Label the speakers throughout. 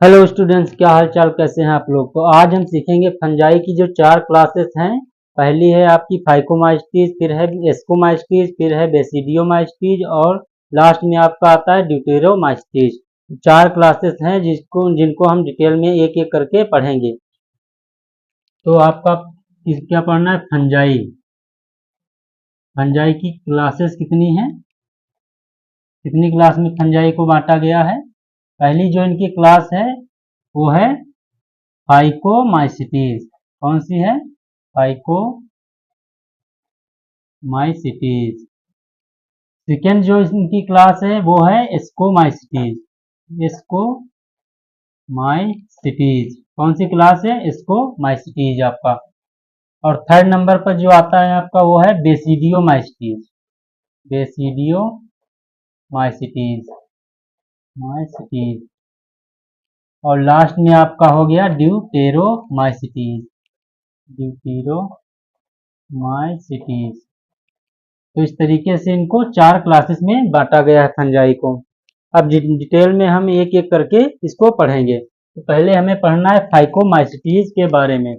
Speaker 1: Hello students, क्या हाल चाल, कैसे हैं आप लोग। तो आज हम सीखेंगे फंजाई की जो 4 क्लासेस हैं। पहली है आपकी फाइकोमाइस्टीज, फिर है एस्कोमाइस्टीज, फिर है बेसिडियोमाइस्टीज और लास्ट में आपका आता है ड्यूटेरोमाइस्टीज। 4 क्लासेस हैं जिनको हम डिटेल में एक एक करके पढ़ेंगे। तो आपका क्या पढ़ना है? फंजाई। फंजाई की क्लासेस कितनी हैं? कितनी क्लास में फंजाई को बांटा गया है? पहली जो इनकी क्लास है वो है फाइकोमाइसिटीज। कौन सी है? फाइकोमाइसिटीज। सेकेंड जो इनकी क्लास है वो है एस्कोमाइसिटीज। एस्कोमाइसिटीज कौन सी क्लास है? एस्कोमाइसिटीज आपका। और थर्ड नंबर पर जो आता है आपका वो है बेसिडियोमाइसिटीज। Basidiomycetes mycetes. और लास्ट में आपका हो गया ड्यूटेरोमाइसिटीज। ड्यूटेरोमाइसिटीज। तो इस तरीके से इनको 4 क्लासेस में बांटा गया है फंजाई को। अब डिटेल में हम एक एक करके इसको पढ़ेंगे। तो पहले हमें पढ़ना है फाइकोमाइसिटीज के बारे में।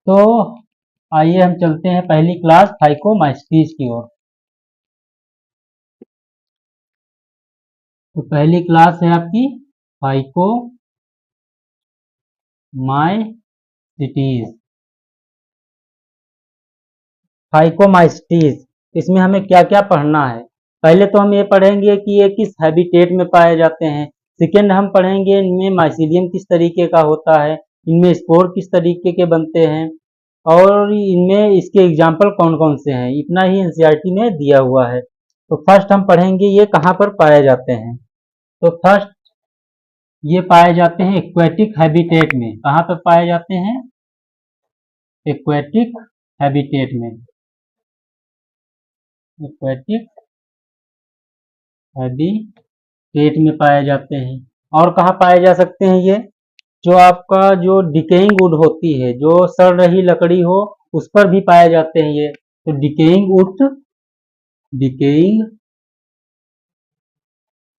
Speaker 1: तो आइए हम चलते हैं पहली क्लास फाइकोमाइसिटीज की ओर। तो पहली क्लास है आपकी फाइकोमाइसिटीज। फाइकोमाइसिटीज, इसमें हमें क्या क्या पढ़ना है? पहले तो हम ये पढ़ेंगे कि ये किस हैबिटेट में पाए जाते हैं। सेकेंड हम पढ़ेंगे इनमें माइसीलियम किस तरीके का होता है, इनमें स्पोर किस तरीके के बनते हैं और इनमें इसके एग्जाम्पल कौन कौन से हैं। इतना ही एनसीईआरटी में दिया हुआ है। तो फर्स्ट हम पढ़ेंगे ये कहाँ पर पाए जाते हैं। तो फर्स्ट ये पाए जाते हैं एक्वेटिक हैबिटेट में। कहाँ पर पाए जाते हैं? एक्वेटिक हैबिटेट में। एक्वेटिक हैबिटेट में पाए जाते हैं। और कहाँ पाए जा सकते हैं ये? जो आपका जो डिकेइंग वुड होती है, जो सड़ रही लकड़ी हो, उस पर भी पाए जाते हैं ये। तो decaying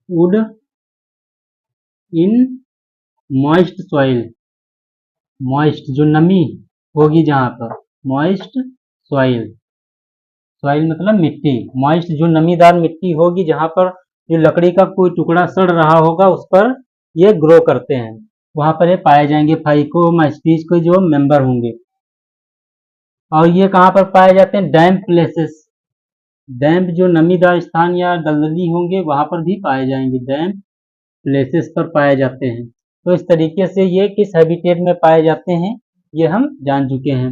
Speaker 1: would in moist soil. Moist जो नमी होगी जहाँ पर, मॉइस्ट सॉइल। सॉइल मतलब मिट्टी। मॉइस्ट जो नमीदार मिट्टी होगी जहाँ पर जो लकड़ी का कोई टुकड़ा सड़ रहा होगा उस पर ये ग्रो करते हैं, वहां पर ये पाए जाएंगे फाइकोमाइसिटीज के जो मेंबर होंगे। और ये कहाँ पर पाए जाते हैं? डैम्प प्लेसेस। डैम्प जो नमीदार स्थान या दलदली होंगे वहां पर भी पाए जाएंगे। डैम्प प्लेसेस पर पाए जाते हैं। तो इस तरीके से ये किस हैबिटेट में पाए जाते हैं ये हम जान चुके हैं।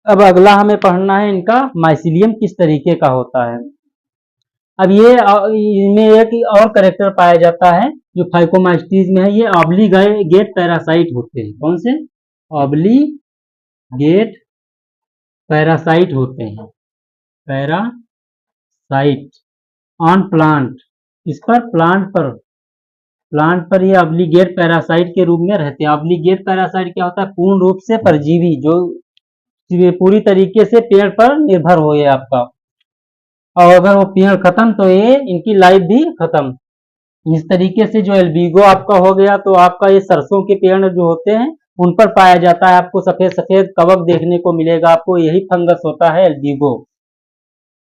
Speaker 1: अब अगला हमें पढ़ना है इनका माइसिलियम किस तरीके का होता है। अब ये इनमें एक और करेक्टर पाया जाता है जो फाइकोमाइसिटीज में है। ये ऑब्लिगेट पैरासाइट होते हैं। कौन से? ऑब्लिगेट पैरासाइट होते हैं। Parasite on plant. इस पर प्लांट पर ये ऑब्लिगेट पैरासाइट के रूप में रहते हैं। ऑब्लिगेट पैरासाइट क्या होता है? पूर्ण रूप से परजीवी, जो पूरी तरीके से पेड़ पर निर्भर हो ये आपका। और अगर वो पेड़ खत्म तो ये इनकी लाइफ भी खत्म। इस तरीके से जो एल्बिगो आपका हो गया, तो आपका ये सरसों के पेड़ जो होते हैं उन पर पाया जाता है। आपको सफेद सफेद कवक देखने को मिलेगा, आपको यही फंगस होता है एल्बिगो।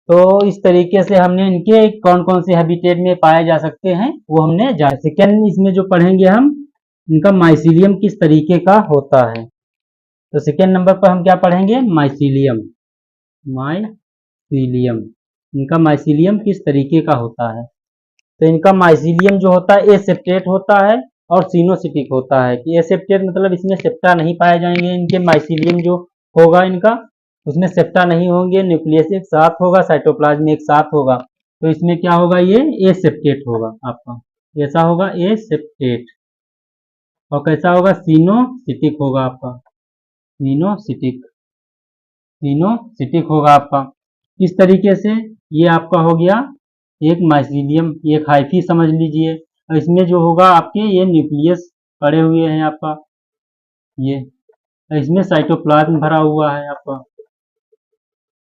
Speaker 1: तो इस तरीके से हमने इनके कौन कौन से हैबिटेट में पाए जा सकते हैं वो हमने जाना। सेकेंड इसमें जो पढ़ेंगे हम, इनका माइसीलियम किस तरीके का होता है। तो सेकेंड नंबर पर हम क्या पढ़ेंगे? माइसीलियम। माइसीलियम, इनका माइसीलियम किस तरीके का होता है। तो इनका माइसीलियम जो होता है एसेप्टेट होता है और सिनोसिटिक होता है। कि एसेप्टेट मतलब इसमें सेप्टा नहीं पाए जाएंगे। इनके माइसीलियम जो होगा इनका, उसमें सेप्टा नहीं होंगे, न्यूक्लियस एक साथ होगा, साइटोप्लाज्म एक साथ होगा। तो इसमें क्या होगा? ये एसेप्टेट होगा आपका। कैसा होगा? एसेप्टेट। और कैसा होगा? सिनोसिटिक होगा आपका। सिनोसिटिक। सिनोसिटिक होगा आपका। इस तरीके से ये आपका हो गया एक माइसीलियम, एक हाइफी समझ लीजिए। और इसमें जो होगा आपके ये न्यूक्लियस पड़े हुए हैं आपका, ये इसमें साइटोप्लाज्म भरा हुआ है आपका।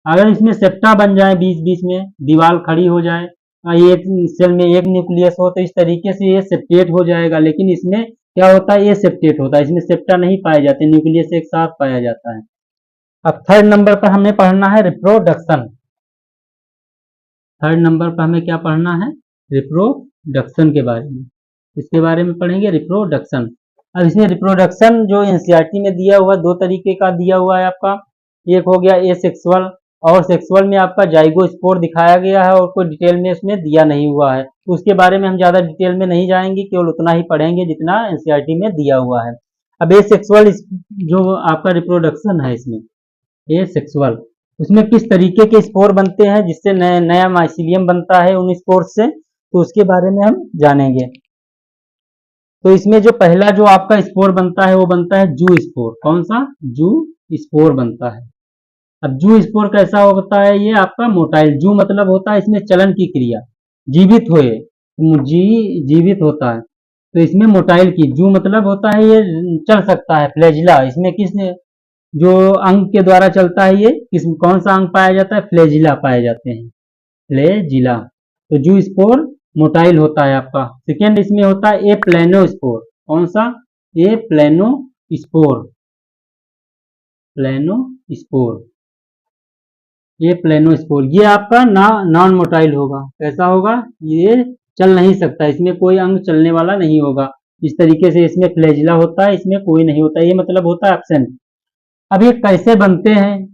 Speaker 1: अगर इसमें सेप्टा बन जाए बीच बीच में, दीवार खड़ी हो जाए, एक सेल में एक न्यूक्लियस हो तो इस तरीके से ये सेप्टेट हो जाएगा, लेकिन इसमें क्या होता है, ये सेप्टेट होता है, इसमें सेप्टा नहीं पाए जाते, न्यूक्लियस एक साथ पाया जाता है। अब थर्ड नंबर पर हमें पढ़ना है रिप्रोडक्शन। थर्ड नंबर पर हमें क्या पढ़ना है, रिप्रोडक्शन के बारे में, इसके बारे में पढ़ेंगे रिप्रोडक्शन। अब इसमें रिप्रोडक्शन जो एनसीईआरटी में दिया हुआ दो तरीके का दिया हुआ है आपका, एक हो गया ए सेक्सुअल, और सेक्सुअल में आपका जाइगोस्पोर दिखाया गया है और कोई डिटेल में इसमें दिया नहीं हुआ है, तो उसके बारे में हम ज्यादा डिटेल में नहीं जाएंगे, केवल उतना ही पढ़ेंगे जितना एनसीईआरटी में दिया हुआ है। अब ए सेक्सुअल जो आपका रिप्रोडक्शन है इसमें, ए सेक्सुअल, उसमें किस तरीके के स्पोर बनते हैं जिससे नया माइसिलियम बनता है उन स्पोर से, तो उसके बारे में हम जानेंगे। तो इसमें जो पहला जो आपका स्पोर बनता है वो बनता है जू स्पोर। कौन सा, जू स्पोर बनता है। अब जू स्पोर कैसा होता है, ये आपका मोटाइल, जू मतलब होता है इसमें चलन की क्रिया, जीवित होए, जीवित होता है, तो इसमें मोटाइल की, जू मतलब होता है ये चल सकता है, फ्लैजिला, इसमें किस जो अंग के द्वारा चलता है, ये किस कौन सा अंग पाया जाता है, फ्लैजिला पाए जाते हैं, फ्लैजिला। तो जू स्पोर मोटाइल होता है आपका। सेकेंड इसमें होता है ए प्लेनो स्पोर। कौन सा, ए प्लेनो स्पोर, प्लेनो स्पोर, ये प्लेनो स्पोर, ये आपका नॉन मोटाइल होगा। कैसा होगा, ये चल नहीं सकता, इसमें कोई अंग चलने वाला नहीं होगा, इस तरीके से इसमें फ्लैजिला होता है, इसमें कोई नहीं होता, ये मतलब होता है एब्सेंट। अब ये कैसे बनते हैं,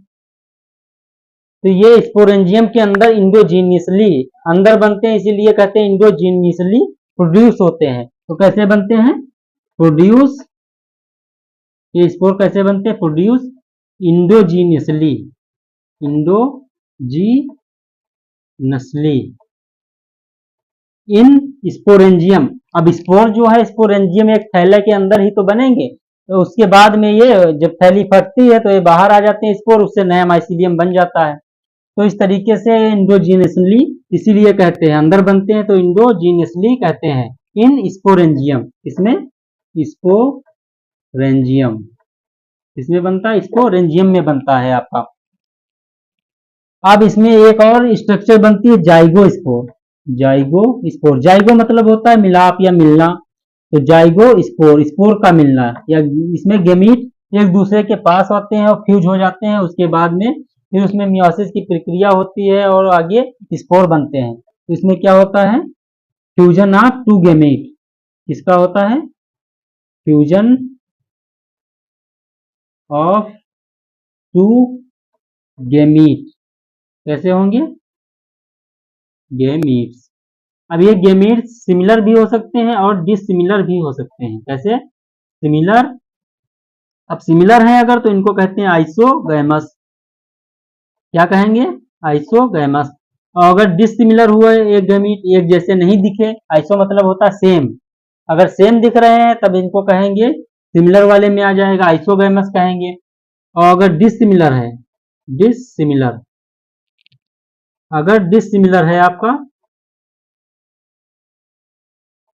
Speaker 1: तो ये स्पोरेंजियम के अंदर इंडोजीनियसली अंदर बनते हैं, इसीलिए कहते हैं इंडोजीनियसली प्रोड्यूस होते हैं। तो कैसे बनते हैं, प्रोड्यूस, ये स्पोर कैसे बनते हैं, प्रोड्यूस इंडोजीनियसली, इंडोजीनसली इन स्पोरेंजियम। अब स्पोर जो है, स्पोरेंजियम एक थैले के अंदर ही तो बनेंगे, तो उसके बाद में ये जब थैली फटती है तो ये बाहर आ जाते हैं स्पोर, उससे नया माइसिलियम बन जाता है। तो इस तरीके से इंडोजीनियसली इसीलिए कहते हैं, अंदर बनते हैं तो इंडोजीनियसली कहते हैं, इन स्पोरेंजियम, इसमें स्पोरेंजियम, इसमें बनता है, स्पोरेंजियम में बनता है आपका। अब इसमें एक और स्ट्रक्चर बनती है zygote spore. Zygote spore, zygote मतलब होता है मिलाप या मिलना, तो जाइगो स्पोर, स्पोर का मिलना, या इसमें गेमीट एक दूसरे के पास आते हैं और फ्यूज हो जाते हैं, उसके बाद में फिर उसमें मियोसिस की प्रक्रिया होती है और आगे स्पोर बनते हैं। तो इसमें क्या होता है, फ्यूजन ऑफ टू गेमीट, किसका होता है, फ्यूजन ऑफ टू गेमीट, कैसे होंगे, गेमीट्स। अब ये गेमीट्स सिमिलर भी हो सकते हैं और डिसिमिलर भी हो सकते हैं। कैसे, सिमिलर, अब सिमिलर है अगर तो इनको कहते हैं आइसोगैमस, क्या कहेंगे, आइसोगैमस। और अगर डिसिमिलर हुए एक गैमीट, एक जैसे नहीं दिखे, आइसो मतलब होता है सेम, अगर सेम दिख रहे हैं तब इनको कहेंगे, सिमिलर वाले में आ जाएगा, आइसोगैमस कहेंगे। और अगर डिसिमिलर है, डिसिमिलर, अगर डिसिमिलर है आपका,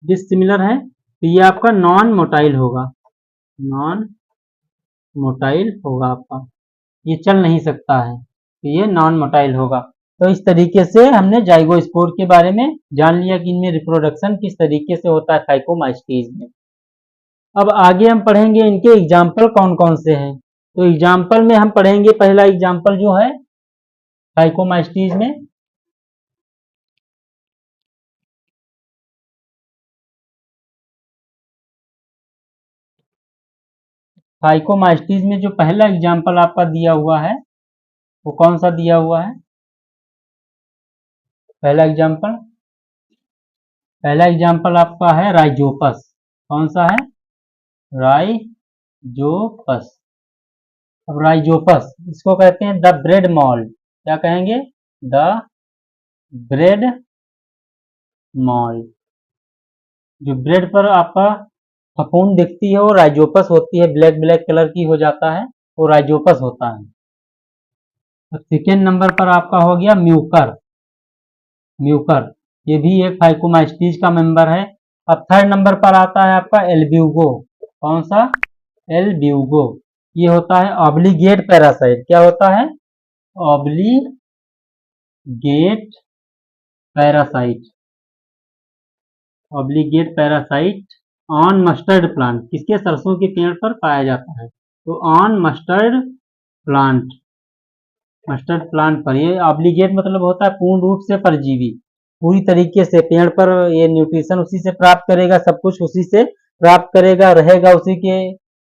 Speaker 1: डिसिमिलर है तो ये आपका नॉन मोटाइल होगा, नॉन मोटाइल होगा आपका, ये चल नहीं सकता है, तो ये नॉन मोटाइल होगा। तो इस तरीके से हमने जाइगोस्पोर के बारे में जान लिया कि इनमें रिप्रोडक्शन किस तरीके से होता है फाइकोमास्टीज में। अब आगे हम पढ़ेंगे इनके एग्जाम्पल कौन कौन से हैं। तो एग्जाम्पल में हम पढ़ेंगे, पहला एग्जाम्पल जो है फाइकोमास्टीज में, फाइकोमास्टीज में जो पहला एग्जाम्पल आपका दिया हुआ है वो कौन सा दिया हुआ है, पहला एग्जाम्पल, पहला एग्जाम्पल आपका है राइजोपस। कौन सा है, राइजोपस। अब राइजोपस इसको कहते हैं द ब्रेड मॉल्ड, क्या कहेंगे, द ब्रेड मॉल्ड। जो ब्रेड पर आपका फफूंद दिखती है वो राइजोपस होती है, ब्लैक ब्लैक कलर की हो जाता है, वो राइजोपस होता है। अब सेकेंड नंबर पर आपका हो गया म्यूकर, म्यूकर, ये भी एक फाइकोमास्टीज का मेंबर है। अब थर्ड नंबर पर आता है आपका एल्ब्यूगो। कौन सा, एल्ब्यूगो, ये होता है ऑब्लिगेट पैरासाइट। क्या होता है, obligate parasite, obligate parasite on mustard plant, किसके, सरसों के पेड़ पर पाया जाता है। तो on mustard plant, mustard plant पर। ये ऑब्लिगेट मतलब होता है पूर्ण रूप से परजीवी, पूरी तरीके से पेड़ पर ये न्यूट्रिशन उसी से प्राप्त करेगा, सब कुछ उसी से प्राप्त करेगा, रहेगा उसी के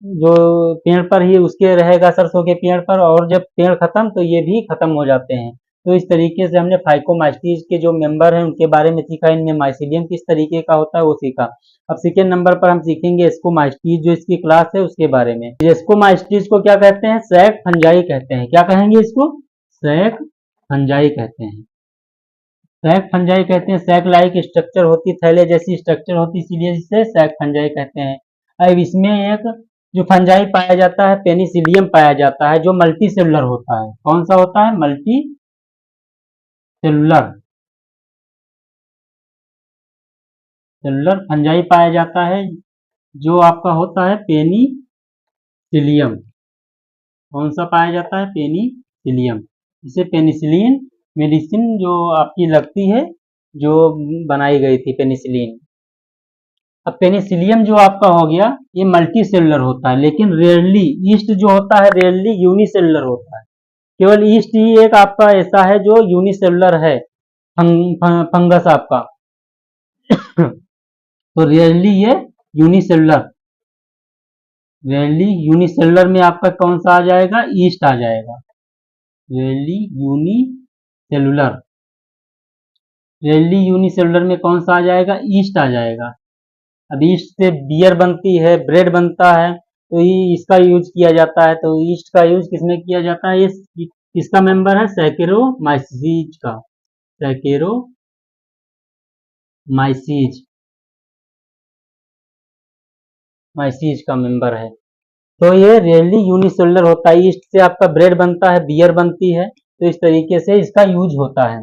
Speaker 1: जो पेड़ पर ही उसके रहेगा, सरसों के पेड़ पर, और जब पेड़ खत्म तो ये भी खत्म हो जाते हैं। तो इस तरीके से हमने फाइकोमास्टीज के जो मेंबर हैं उनके बारे में सीखा, इनमें माइसीलियम किस तरीके का होता है वो सीखा। अब सेकेंड नंबर पर हम सीखेंगे एस्कोमास्टीज, जो इसकी क्लास है उसके बारे में। एस्कोमास्टीज को क्या कहते हैं, सैक फंजाई कहते हैं। क्या कहेंगे इसको, सैक फंजाई कहते हैं। सैक फंजाई कहते हैं, सैक लाइक स्ट्रक्चर होती, थैले जैसी स्ट्रक्चर होती, इसीलिए इसे सैक फंजाई कहते हैं। अब इसमें एक जो फंजाई पाया जाता है, पेनिसिलियम पाया जाता है, जो मल्टी सेलुलर होता है। कौन सा होता है, मल्टी सेलुलर, सेलुलर फंजाई पाया जाता है, जो आपका होता है पेनिसिलियम। कौन सा पाया जाता है, पेनिसिलियम। इसे पेनिसिलिन मेडिसिन जो आपकी लगती है, जो बनाई गई थी पेनिसिलिन। अब पेनिसिलियम जो आपका हो गया, ये मल्टी सेलुलर होता है, लेकिन रेयरली ईस्ट जो होता है रेयरली यूनिसेलुलर होता है। केवल ईस्ट ही एक आपका ऐसा है जो यूनिसेलुलर है, फंगस आपका। तो रेयरली ये यूनिसेलुलर, रेयरली यूनिसेलुलर में आपका कौन सा आ जाएगा, ईस्ट आ जाएगा। रेयरली यूनिसेलुलर, रेयरली यूनिसेलुलर में कौन सा आ जाएगा, ईस्ट आ जाएगा। अब ईस्ट से बियर बनती है, ब्रेड बनता है, तो इसका यूज किया जाता है। तो ईस्ट का यूज किसमें किया जाता है, ये किसका मेंबर है, सैकेरोमाइसीज का, सैकेरोमाइसीज, माइसीज का मेंबर है। तो ये रेयरली यूनिसेलुलर होता है, ईस्ट से आपका ब्रेड बनता है, बियर बनती है, तो इस तरीके से इसका यूज होता है।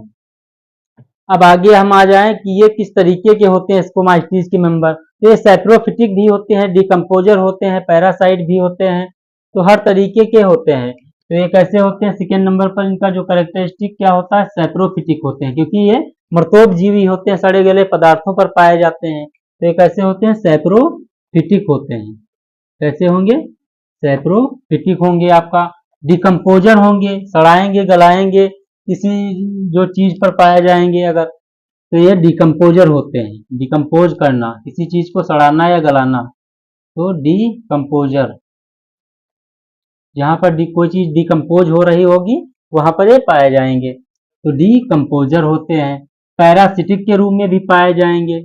Speaker 1: अब आगे हम आ जाएं कि ये किस तरीके के होते हैं स्कोमाइसीज के मेंबर। तो ये सैप्रोफिटिक भी होते हैं, डिकम्पोजर होते हैं, पैरासाइट भी होते हैं, तो हर तरीके के होते हैं। तो ये कैसे होते हैं, सेकेंड नंबर पर इनका जो कैरेक्टरिस्टिक क्या होता है, सैप्रोफिटिक होते हैं, क्योंकि ये मृतोप जीवी होते हैं, सड़े गले पदार्थों पर पाए जाते हैं। तो ये कैसे होते हैं, सैप्रोफिटिक होते हैं। कैसे होंगे, सैप्रोफिटिक होंगे। आपका डिकम्पोजर होंगे, सड़ाएंगे गलाएंगे, किसी जो चीज पर पाए जाएंगे अगर, तो ये डिकम्पोजर होते हैं। डिकम्पोज करना, किसी चीज को सड़ाना या गलाना, तो डिकम्पोजर। जहां पर कोई चीज डिकम्पोज हो रही होगी वहां पर ये पाए जाएंगे, तो डिकम्पोजर होते हैं। पैरासिटिक के रूप में भी पाए जाएंगे,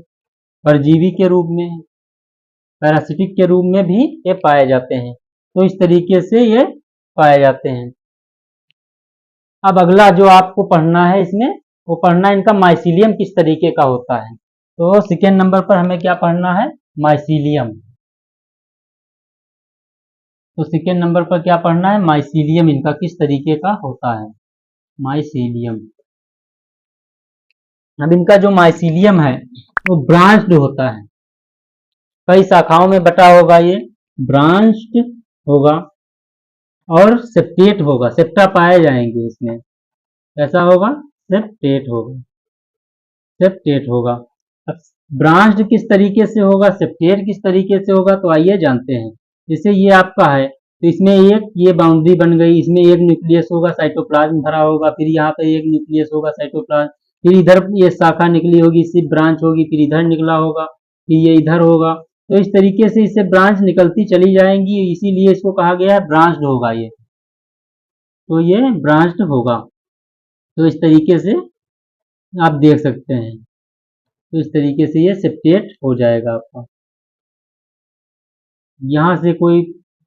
Speaker 1: परजीवी के रूप में, पैरासिटिक के रूप में भी ये पाए जाते हैं। तो इस तरीके से ये पाए जाते हैं। अब अगला जो आपको पढ़ना है इसमें, वो पढ़ना है इनका माइसीलियम किस तरीके का होता है। तो सेकेंड नंबर पर हमें क्या पढ़ना है, माइसीलियम। तो सेकेंड नंबर पर क्या पढ़ना है, माइसीलियम इनका किस तरीके का होता है, माइसीलियम। अब इनका जो माइसीलियम है वो ब्रांच्ड होता है, कई शाखाओं में बटा होगा, ये ब्रांच्ड होगा और सेप्टेट होगा, सेप्टा पाए जाएंगे इसमें। ऐसा होगा, सेप्टेट होगा, सेप्टेट होगा। अब ब्रांच्ड किस तरीके से होगा, सेप्टेट किस तरीके से होगा, तो आइए जानते हैं। जैसे ये आपका है, तो इसमें एक ये बाउंड्री बन गई, इसमें एक न्यूक्लियस होगा, साइटोप्लाज्म भरा होगा, फिर यहाँ पे एक न्यूक्लियस होगा, साइटोप्लाज्म, फिर इधर ये शाखा निकली होगी, इससे ब्रांच होगी, फिर इधर निकला होगा, फिर ये इधर होगा। तो इस तरीके से इससे ब्रांच निकलती चली जाएंगी, इसीलिए इसको कहा गया है ब्रांच्ड होगा ये। तो ये ब्रांच्ड होगा, तो इस तरीके से आप देख सकते हैं। तो इस तरीके से ये सेप्टेट हो जाएगा आपका, यहाँ से कोई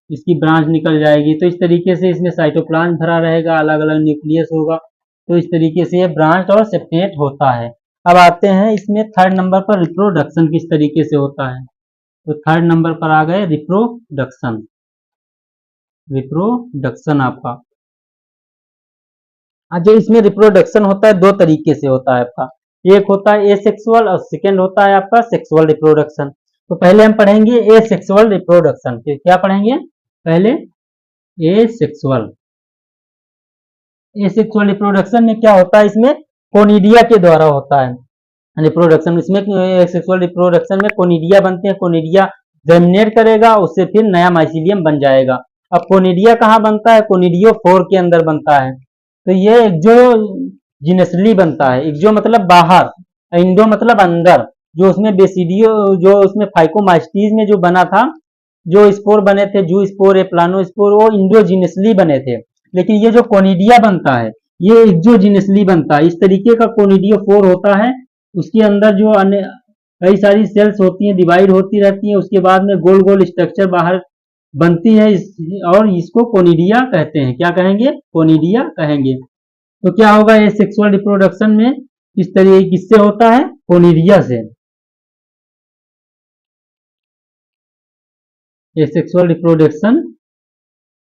Speaker 1: इसकी ब्रांच निकल जाएगी, तो इस तरीके से इसमें साइटोप्लाज्म भरा रहेगा, अलग अलग न्यूक्लियस होगा, तो इस तरीके से ये ब्रांच और सेप्टेट होता है। अब आते हैं इसमें थर्ड नंबर पर रिप्रोडक्शन किस तरीके से होता है। तो थर्ड नंबर पर आ गए रिप्रोडक्शन, रिप्रोडक्शन आपका। जो इसमें रिप्रोडक्शन होता है दो तरीके से होता है आपका, एक होता है एसेक्सुअल और सेकेंड होता है आपका सेक्सुअल रिप्रोडक्शन। तो पहले हम पढ़ेंगे एसेक्सुअल रिप्रोडक्शन, क्या पढ़ेंगे पहले, एसेक्सुअल। एसेक्सुअल रिप्रोडक्शन में क्या होता है, इसमें कोनिडिया के द्वारा होता है रिप्रोडक्शन। इसमें सेक्सुअल रिप्रोडक्शन में कोनिडिया बनते हैं, कोनिडिया जर्मिनेट करेगा, उससे फिर नया माइसिलियम बन जाएगा। अब कोनिडिया कहाँ बनता है? कोनिडियो फोर के अंदर बनता है। तो ये एक्सोजिनसली बनता है। एक्सो मतलब बाहर, इंडो मतलब अंदर। जो उसमें बेसिडियो, जो उसमें फाइकोमास्टीज में जो बना था, जो स्पोर बने थे, जू स्पोर, प्लानो स्पोर, वो इंडोजिनसली बने थे। लेकिन ये जो कोनिडिया बनता है ये एक्सोजिनसली बनता है। इस तरीके का कोनिडियो फोर होता है। उसके अंदर जो अन्य कई सारी सेल्स होती हैं, डिवाइड होती रहती हैं, उसके बाद में गोल गोल स्ट्रक्चर बाहर बनती है, और इसको कोनिडिया कहते हैं। क्या कहेंगे? कोनिडिया कहेंगे। तो क्या होगा ये सेक्सुअल रिप्रोडक्शन में किस तरीके किससे होता है? कोनिडिया से। ये सेक्सुअल रिप्रोडक्शन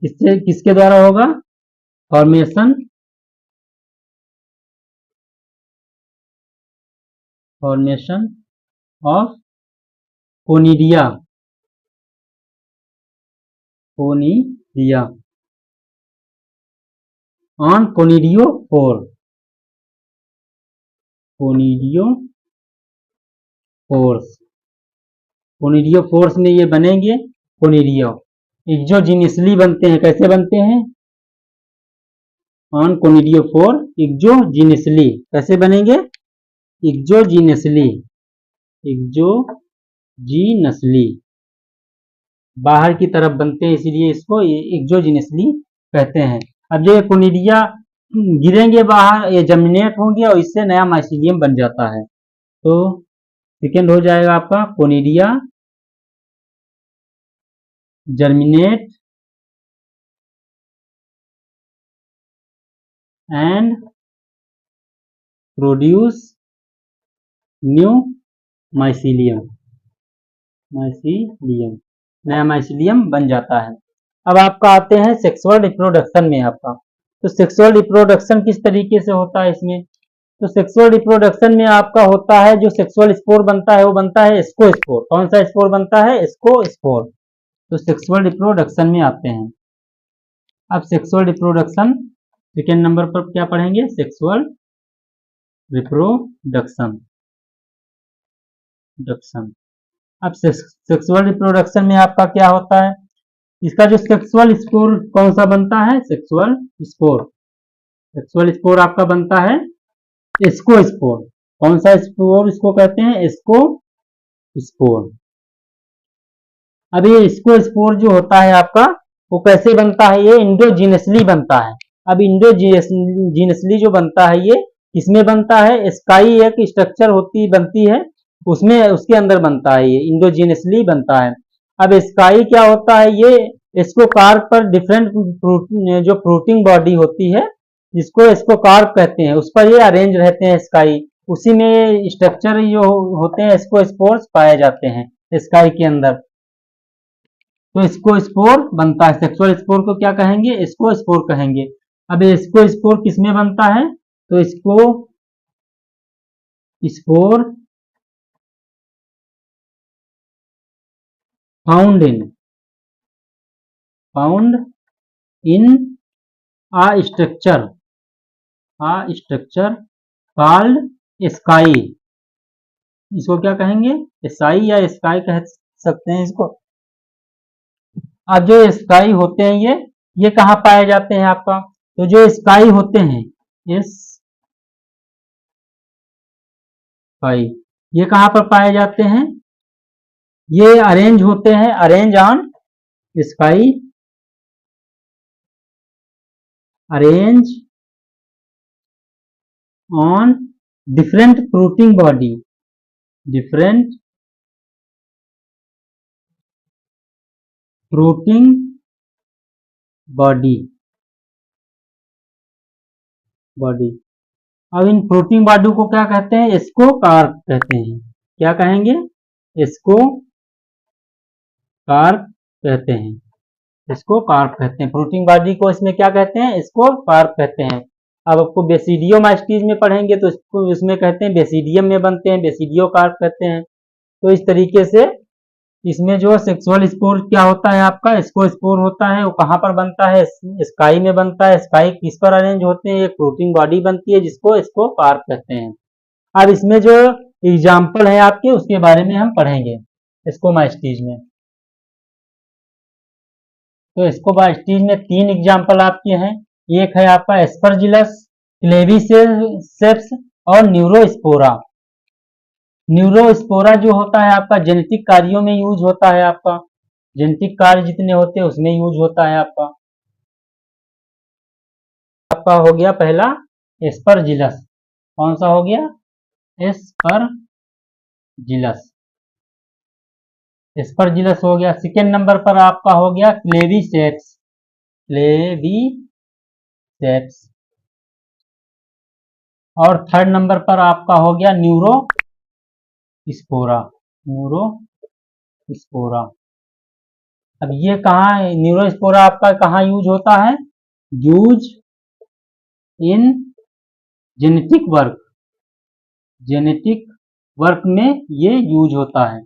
Speaker 1: किससे, किसके द्वारा होगा? Formation of conidia on conidiophore कोनिडियोफोर्स में ये बनेंगे कोनिडियो। एक्सोजिनसली बनते हैं। कैसे बनते हैं? On conidiophore exogenously. कैसे बनेंगे? एक्सोजिनसली बाहर की तरफ बनते हैं, इसीलिए इसको एक्सोजिनसली कहते हैं। अब ये कोनिडिया गिरेंगे बाहर, ये जर्मिनेट होंगे और इससे नया माइसिलियम बन जाता है। तो सेकेंड हो जाएगा आपका conidia germinate and produce new mycelium. नया माइसिलियम बन जाता है। अब आपका आते हैं सेक्सुअल रिप्रोडक्शन में आपका। तो सेक्सुअल रिप्रोडक्शन किस तरीके से होता है इसमें? तो सेक्सुअल रिप्रोडक्शन में आपका होता है, जो सेक्सुअल स्पोर बनता है वो बनता है एस्कोस्पोर। कौन सा स्पोर बनता है? एस्कोस्पोर। तो सेक्सुअल रिप्रोडक्शन में आते हैं। अब सेक्सुअल रिप्रोडक्शन सेकेंड नंबर पर क्या पढ़ेंगे? Sexual reproduction. अब सेक्सुअल रिप्रोडक्शन में आपका क्या होता है? इसका जो सेक्सुअल स्पोर कौन सा बनता है? सेक्सुअल स्पोर आपका बनता है एस्कोस्पोर। कौन सा स्पोर इसको कहते हैं? एस्कोस्पोर। अब ये एस्कोस्पोर जो होता है आपका, वो कैसे बनता है? ये इंडोजिनसली बनता है। अब इंडोजिनसली जो बनता है ये किसमें बनता है? स्काई एक स्ट्रक्चर बनती है, उसमें उसके अंदर बनता है, ये इंडोजिनसली बनता है। अब स्काई क्या होता है? ये इसको कार्प पर डिफरेंट जो फ्रूटिंग बॉडी होती है, इसको कार्प कहते हैं, उस पर ये अरेंज रहते हैं स्काई। उसी में स्ट्रक्चर जो होते हैं इसको स्पोर्स पाए जाते हैं स्काई के अंदर। तो इसको स्पोर बनता है। सेक्सुअल स्पोर को क्या कहेंगे? इसको स्पोर कहेंगे। अब इसको स्पोर किसमें बनता है? तो इसको spore found in a structure called sky. इसको क्या कहेंगे? स्काई या स्काई कह सकते हैं इसको। अब जो स्काई होते हैं ये कहाँ पाए जाते हैं आपका? तो जो स्काई होते हैं स्काई, ये कहाँ पर पाए जाते हैं? ये अरेंज होते हैं, arrange on sky, arrange on different fruiting body, different fruiting body. अब इन फ्रूटिंग बॉडी को क्या कहते हैं? इसको कार्प कहते हैं। क्या कहेंगे? इसको कार्प कहते हैं। इसको कार्प कहते हैं। फ्रूटिंग बॉडी को इसमें क्या कहते हैं? इसको कार्प कहते हैं। अब आपको बेसिडियोमास्टीज में पढ़ेंगे तो इसको इसमें कहते हैं बेसिडियम में बनते हैं, बेसिडियो कार्प कहते हैं। तो इस तरीके से इसमें जो सेक्सुअल स्पोर क्या होता है आपका, इसको स्पोर होता है वो कहाँ पर बनता है, स्काई में बनता है। स्काई किस पर अरेंज होते हैं, एक प्रोटीन बॉडी बनती है जिसको स्कोपार्क कहते हैं। अब इसमें जो एग्जाम्पल है आपके उसके बारे में हम पढ़ेंगे स्कोमास्टीज में। तो स्कोमास्टीज में 3 एग्जाम्पल आपके हैं। एक है आपका एस्परजिलस, क्लेविसेप्स और न्यूरोस्पोरा। न्यूरोस्पोरा जो होता है आपका जेनेटिक कार्यों में यूज होता है, आपका जेनेटिक कार्य जितने होते हैं उसमें यूज होता है आपका। आपका हो गया पहला एस्परजिलस, कौन सा हो गया, एस्परजिलस, एस्परजिलस हो गया। सेकेंड नंबर पर आपका हो गया क्लेविसेप्स, क्लेविसेप्स। और थर्ड नंबर पर आपका हो गया न्यूरोस्पोरा, न्यूरोस्पोरा। अब ये कहाँ है, न्यूरोस्पोरा आपका कहाँ यूज होता है, use in genetic work, genetic work में ये यूज होता है।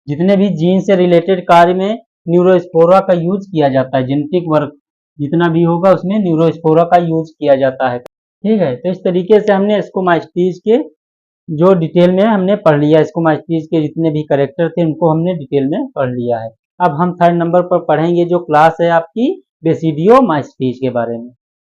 Speaker 1: जितने भी जीन से रिलेटेड कार्य में न्यूरोस्पोरा का यूज किया जाता है, जेनेटिक वर्क जितना भी होगा उसमें न्यूरोस्पोरा का यूज किया जाता है। ठीक है, तो इस तरीके से हमने स्कोमास्टीज के जो डिटेल में हमने पढ़ लिया, स्कोमास्टीज के जितने भी कैरेक्टर थे उनको हमने डिटेल में पढ़ लिया है। अब हम थर्ड नंबर पर पढ़ेंगे जो क्लास है आपकी बेसिडियोमास्टीज के बारे में।